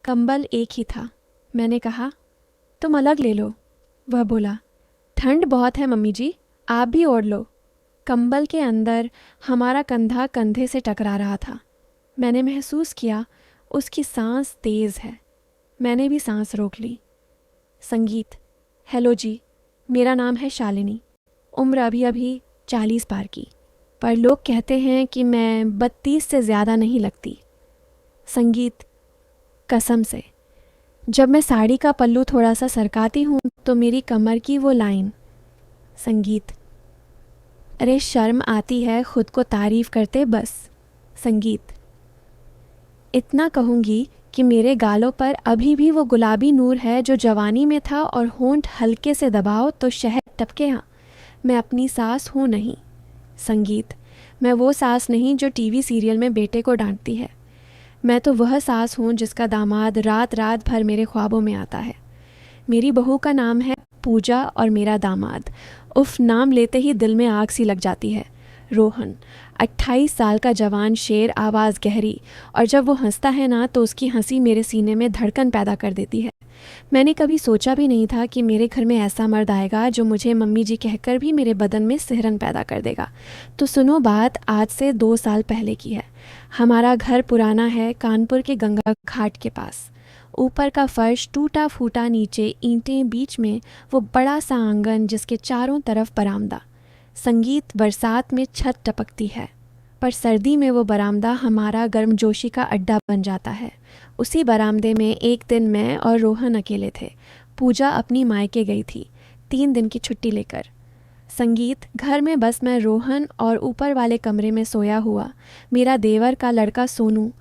कंबल एक ही था। मैंने कहा, तुम अलग ले लो। वह बोला, ठंड बहुत है मम्मी जी, आप भी ओढ़ लो। कंबल के अंदर हमारा कंधा कंधे से टकरा रहा था। मैंने महसूस किया उसकी सांस तेज़ है। मैंने भी सांस रोक ली। संगीत, हेलो जी, मेरा नाम है शालिनी। उम्र अभी अभी 40 पार की, पर लोग कहते हैं कि मैं 32 से ज़्यादा नहीं लगती। संगीत, कसम से जब मैं साड़ी का पल्लू थोड़ा सा सरकाती हूँ तो मेरी कमर की वो लाइन। संगीत, अरे शर्म आती है खुद को तारीफ करते बस। संगीत, इतना कहूँगी कि मेरे गालों पर अभी भी वो गुलाबी नूर है जो जवानी में था, और होंठ हल्के से दबाओ तो शहद टपके। हाँ, मैं अपनी सास हूँ नहीं। संगीत, मैं वो सास नहीं जो टीवी सीरियल में बेटे को डांटती है। मैं तो वह सास हूँ जिसका दामाद रात रात भर मेरे ख्वाबों में आता है। मेरी बहू का नाम है पूजा और मेरा दामाद, उफ, नाम लेते ही दिल में आग सी लग जाती है, रोहन। 28 साल का जवान शेर, आवाज़ गहरी, और जब वो हंसता है ना तो उसकी हंसी मेरे सीने में धड़कन पैदा कर देती है। मैंने कभी सोचा भी नहीं था कि मेरे घर में ऐसा मर्द आएगा जो मुझे मम्मी जी कहकर भी मेरे बदन में सिहरन पैदा कर देगा। तो सुनो, बात आज से 2 साल पहले की है। हमारा घर पुराना है, कानपुर के गंगा घाट के पास। ऊपर का फर्श टूटा फूटा, नीचे ईंटें, बीच में वो बड़ा सा आंगन जिसके चारों तरफ बरामदा। संगीत, बरसात में छत टपकती है, पर सर्दी में वो बरामदा हमारा गर्मजोशी का अड्डा बन जाता है। उसी बरामदे में एक दिन मैं और रोहन अकेले थे। पूजा अपनी मायके गई थी 3 दिन की छुट्टी लेकर। संगीत, घर में बस मैं, रोहन और ऊपर वाले कमरे में सोया हुआ मेरा देवर का लड़का सोनू,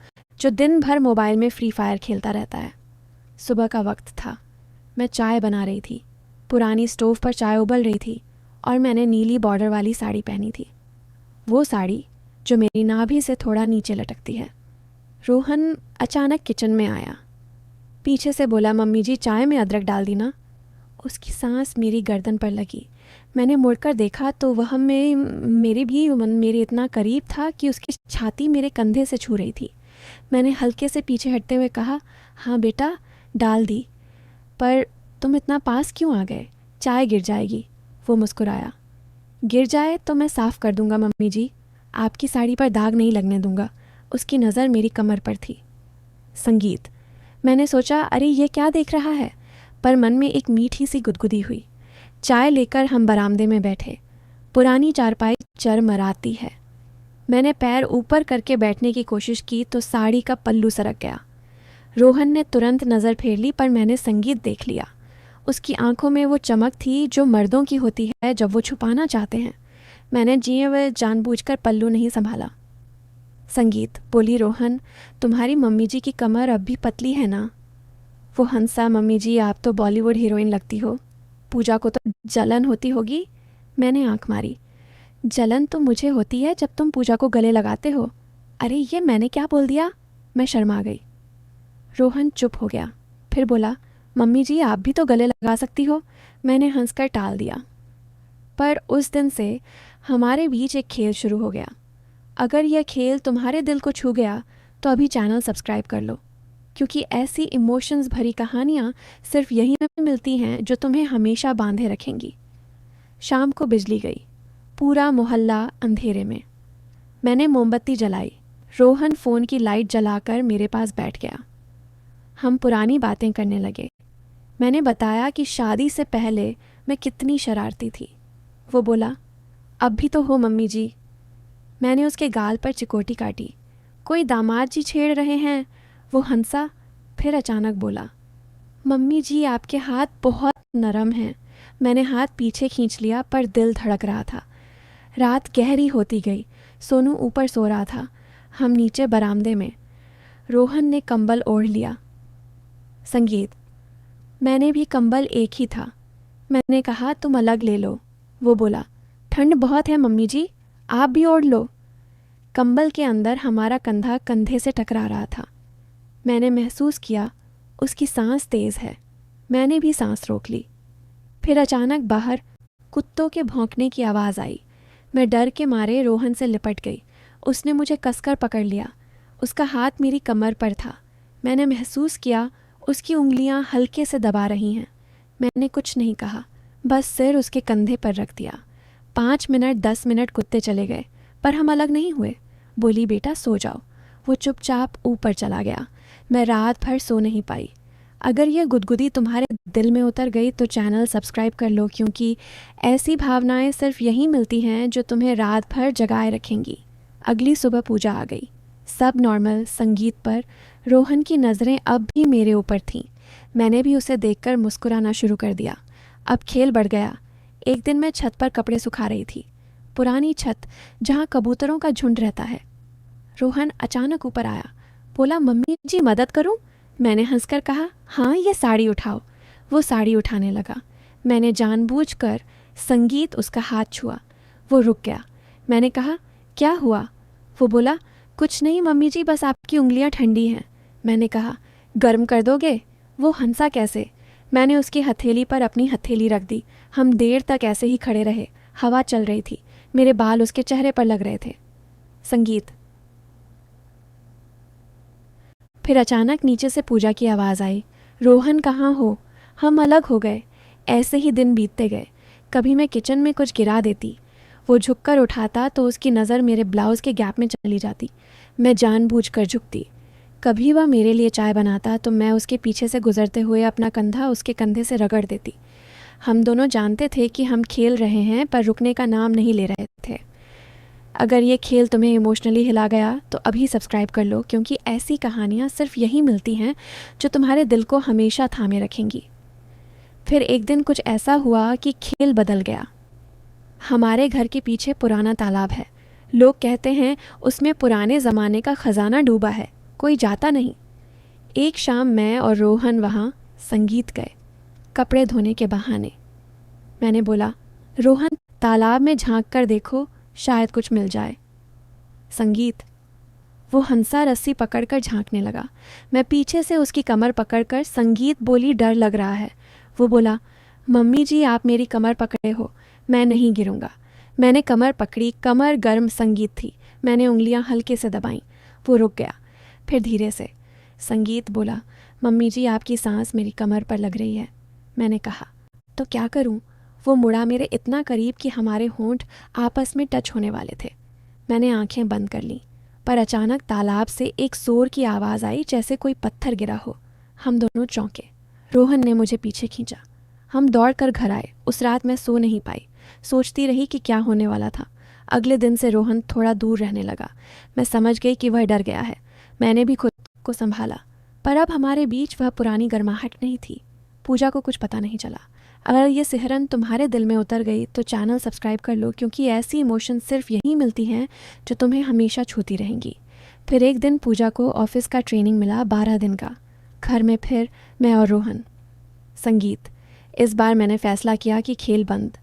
जो दिन भर मोबाइल में फ्री फायर खेलता रहता है। सुबह का वक्त था। मैं चाय बना रही थी। पुरानी स्टोव पर चाय उबल रही थी और मैंने नीली बॉर्डर वाली साड़ी पहनी थी, वो साड़ी जो मेरी नाभि से थोड़ा नीचे लटकती है। रोहन अचानक किचन में आया। पीछे से बोला, मम्मी जी चाय में अदरक डाल दी ना। उसकी सांस मेरी गर्दन पर लगी। मैंने मुड़कर देखा तो वह मेरे इतना करीब था कि उसकी छाती मेरे कंधे से छू रही थी। मैंने हल्के से पीछे हटते हुए कहा, हाँ बेटा, डाल दी, पर तुम इतना पास क्यों आ गए? चाय गिर जाएगी। वो मुस्कुराया। गिर जाए तो मैं साफ़ कर दूंगा मम्मी जी, आपकी साड़ी पर दाग नहीं लगने दूंगा। उसकी नज़र मेरी कमर पर थी। संगीत, मैंने सोचा, अरे ये क्या देख रहा है, पर मन में एक मीठी सी गुदगुदी हुई। चाय लेकर हम बरामदे में बैठे। पुरानी चारपाई चरमराती है। मैंने पैर ऊपर करके बैठने की कोशिश की तो साड़ी का पल्लू सरक गया। रोहन ने तुरंत नज़र फेर ली, पर मैंने संगीत देख लिया। उसकी आंखों में वो चमक थी जो मर्दों की होती है जब वो छुपाना चाहते हैं। मैंने जिए हुए जानबूझकर पल्लू नहीं संभाला। संगीत, बोली, रोहन, तुम्हारी मम्मी जी की कमर अब भी पतली है ना? वो हंसा, मम्मी जी आप तो बॉलीवुड हीरोइन लगती हो। पूजा को तो जलन होती होगी। मैंने आंख मारी। जलन तो मुझे होती है जब तुम पूजा को गले लगाते हो। अरे ये मैंने क्या बोल दिया? मैं शर्मा गई। रोहन चुप हो गया, फिर बोला, मम्मी जी आप भी तो गले लगा सकती हो। मैंने हंसकर टाल दिया। पर उस दिन से हमारे बीच एक खेल शुरू हो गया। अगर यह खेल तुम्हारे दिल को छू गया तो अभी चैनल सब्सक्राइब कर लो, क्योंकि ऐसी इमोशंस भरी कहानियाँ सिर्फ यहीं में मिलती हैं जो तुम्हें हमेशा बांधे रखेंगी। शाम को बिजली गई। पूरा मोहल्ला अंधेरे में। मैंने मोमबत्ती जलाई। रोहन फ़ोन की लाइट जलाकर मेरे पास बैठ गया। हम पुरानी बातें करने लगे। मैंने बताया कि शादी से पहले मैं कितनी शरारती थी। वो बोला, अब भी तो हो मम्मी जी। मैंने उसके गाल पर चिकोटी काटी। कोई दामाद जी छेड़ रहे हैं। वो हंसा, फिर अचानक बोला, मम्मी जी आपके हाथ बहुत नरम हैं। मैंने हाथ पीछे खींच लिया, पर दिल धड़क रहा था। रात गहरी होती गई। सोनू ऊपर सो रहा था, हम नीचे बरामदे में। रोहन ने कंबल ओढ़ लिया। संगीत, मैंने भी कंबल एक ही था। मैंने कहा, तुम अलग ले लो। वो बोला, ठंड बहुत है मम्मी जी, आप भी ओढ़ लो। कंबल के अंदर हमारा कंधा कंधे से टकरा रहा था। मैंने महसूस किया उसकी सांस तेज़ है। मैंने भी सांस रोक ली। फिर अचानक बाहर कुत्तों के भौंकने की आवाज़ आई। मैं डर के मारे रोहन से लिपट गई। उसने मुझे कसकर पकड़ लिया। उसका हाथ मेरी कमर पर था। मैंने महसूस किया उसकी उंगलियां हल्के से दबा रही हैं। मैंने कुछ नहीं कहा, बस सिर उसके कंधे पर रख दिया। 5 मिनट 10 मिनट कुत्ते चले गए, पर हम अलग नहीं हुए। बोली, बेटा सो जाओ। वो चुपचाप ऊपर चला गया। मैं रात भर सो नहीं पाई। अगर यह गुदगुदी तुम्हारे दिल में उतर गई तो चैनल सब्सक्राइब कर लो, क्योंकि ऐसी भावनाएं सिर्फ यहीं मिलती हैं जो तुम्हें रात भर जगाए रखेंगी। अगली सुबह पूजा आ गई, सब नॉर्मल। संगीत पर रोहन की नज़रें अब भी मेरे ऊपर थीं। मैंने भी उसे देखकर मुस्कुराना शुरू कर दिया। अब खेल बढ़ गया। एक दिन मैं छत पर कपड़े सुखा रही थी, पुरानी छत जहाँ कबूतरों का झुंड रहता है। रोहन अचानक ऊपर आया, बोला, मम्मी जी मदद करूं? मैंने हंसकर कहा, हाँ, ये साड़ी उठाओ। वो साड़ी उठाने लगा। मैंने जानबूझकर संगीत उसका हाथ छुआ। वो रुक गया। मैंने कहा, क्या हुआ? वो बोला, कुछ नहीं मम्मी जी, बस आपकी उंगलियां ठंडी हैं। मैंने कहा, गर्म कर दोगे? वो हंसा कैसे। मैंने उसकी हथेली पर अपनी हथेली रख दी। हम देर तक ऐसे ही खड़े रहे। हवा चल रही थी, मेरे बाल उसके चेहरे पर लग रहे थे। संगीत। फिर अचानक नीचे से पूजा की आवाज़ आई, रोहन कहाँ हो? हम अलग हो गए। ऐसे ही दिन बीतते गए। कभी मैं किचन में कुछ गिरा देती, वो झुककर उठाता तो उसकी नज़र मेरे ब्लाउज़ के गैप में चली जाती। मैं जानबूझकर झुकती। कभी वह मेरे लिए चाय बनाता तो मैं उसके पीछे से गुजरते हुए अपना कंधा उसके कंधे से रगड़ देती। हम दोनों जानते थे कि हम खेल रहे हैं, पर रुकने का नाम नहीं ले रहे थे। अगर ये खेल तुम्हें इमोशनली हिला गया तो अभी सब्सक्राइब कर लो, क्योंकि ऐसी कहानियाँ सिर्फ यहीं मिलती हैं जो तुम्हारे दिल को हमेशा थामे रखेंगी। फिर एक दिन कुछ ऐसा हुआ कि खेल बदल गया। हमारे घर के पीछे पुराना तालाब है। लोग कहते हैं उसमें पुराने ज़माने का ख़जाना डूबा है। कोई जाता नहीं। एक शाम मैं और रोहन वहाँ संगीत गए, कपड़े धोने के बहाने। मैंने बोला, रोहन तालाब में झांक कर देखो, शायद कुछ मिल जाए। संगीत। वो हंसा रस्सी पकड़कर झांकने लगा। मैं पीछे से उसकी कमर पकड़कर, संगीत बोली, डर लग रहा है। वो बोला, मम्मी जी आप मेरी कमर पकड़े हो, मैं नहीं गिरूंगा। मैंने कमर पकड़ी। कमर गर्म संगीत थी। मैंने उंगलियां हल्के से दबाईं। वो रुक गया। फिर धीरे से संगीत बोला, मम्मी जी आपकी सांस मेरी कमर पर लग रही है। मैंने कहा, तो क्या करूं? वो मुड़ा मेरे इतना करीब कि हमारे होंठ आपस में टच होने वाले थे। मैंने आंखें बंद कर लीं, पर अचानक तालाब से एक जोर की आवाज़ आई, जैसे कोई पत्थर गिरा हो। हम दोनों चौंके। रोहन ने मुझे पीछे खींचा। हम दौड़कर घर आए। उस रात मैं सो नहीं पाई, सोचती रही कि क्या होने वाला था। अगले दिन से रोहन थोड़ा दूर रहने लगा। मैं समझ गई कि वह डर गया है। मैंने भी खुद को संभाला, पर अब हमारे बीच वह पुरानी गर्माहट नहीं थी। पूजा को कुछ पता नहीं चला। अगर ये सिहरन तुम्हारे दिल में उतर गई तो चैनल सब्सक्राइब कर लो, क्योंकि ऐसी इमोशन सिर्फ यहीं मिलती हैं जो तुम्हें हमेशा छूती रहेंगी। फिर एक दिन पूजा को ऑफिस का ट्रेनिंग मिला, 12 दिन का। घर में फिर मैं और रोहन। संगीत। इस बार मैंने फैसला किया कि खेल बंद।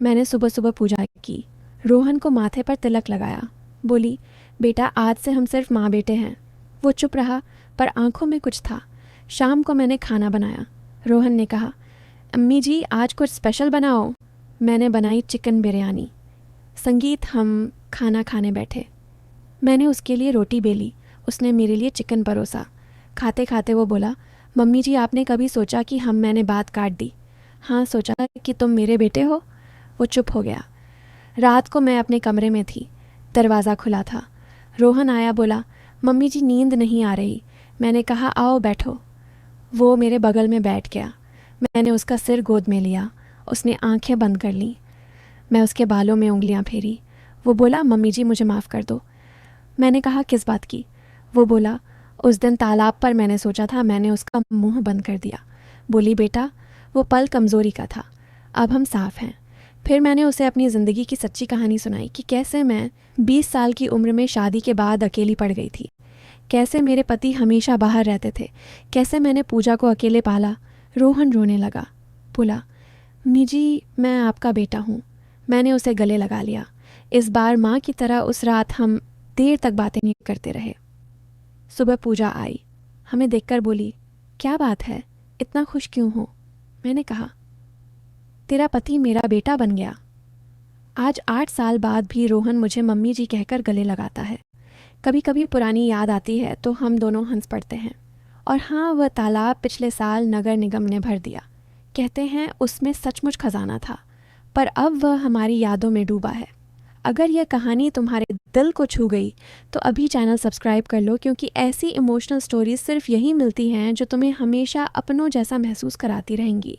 मैंने सुबह सुबह पूजा की, रोहन को माथे पर तिलक लगाया। बोली, बेटा आज से हम सिर्फ माँ बेटे हैं। वो चुप रहा, पर आंखों में कुछ था। शाम को मैंने खाना बनाया। रोहन ने कहा, अम्मी जी आज कुछ स्पेशल बनाओ। मैंने बनाई चिकन बिरयानी। संगीत। हम खाना खाने बैठे। मैंने उसके लिए रोटी बेली, उसने मेरे लिए चिकन परोसा। खाते खाते वो बोला, मम्मी जी आपने कभी सोचा कि मैंने बात काट दी? हाँ, सोचा कि तुम मेरे बेटे हो। वो चुप हो गया। रात को मैं अपने कमरे में थी, दरवाज़ा खुला था। रोहन आया, बोला, मम्मी जी नींद नहीं आ रही। मैंने कहा, आओ बैठो। वो मेरे बगल में बैठ गया। मैंने उसका सिर गोद में लिया। उसने आंखें बंद कर लीं। मैं उसके बालों में उंगलियां फेरी। वो बोला, मम्मी जी मुझे माफ़ कर दो। मैंने कहा, किस बात की? वो बोला, उस दिन तालाब पर मैंने सोचा था, मैंने उसका मुंह बंद कर दिया। बोली, बेटा वो पल कमज़ोरी का था, अब हम साफ़ हैं। फिर मैंने उसे अपनी ज़िंदगी की सच्ची कहानी सुनाई कि कैसे मैं 20 साल की उम्र में शादी के बाद अकेली पड़ गई थी, कैसे मेरे पति हमेशा बाहर रहते थे, कैसे मैंने पूजा को अकेले पाला। रोहन रोने लगा, बोला, अम्मी जी मैं आपका बेटा हूँ। मैंने उसे गले लगा लिया। इस बार माँ की तरह उस रात हम देर तक बातें नहीं करते रहे। सुबह पूजा आई, हमें देखकर बोली, क्या बात है, इतना खुश क्यों हो? मैंने कहा, तेरा पति मेरा बेटा बन गया। आज 8 साल बाद भी रोहन मुझे मम्मी जी कहकर गले लगाता है। कभी कभी पुरानी याद आती है तो हम दोनों हंस पड़ते हैं। और हाँ, वह तालाब पिछले साल नगर निगम ने भर दिया। कहते हैं उसमें सचमुच खजाना था, पर अब वह हमारी यादों में डूबा है। अगर यह कहानी तुम्हारे दिल को छू गई तो अभी चैनल सब्सक्राइब कर लो, क्योंकि ऐसी इमोशनल स्टोरीज सिर्फ यही मिलती हैं जो तुम्हें हमेशा अपनों जैसा महसूस कराती रहेंगी।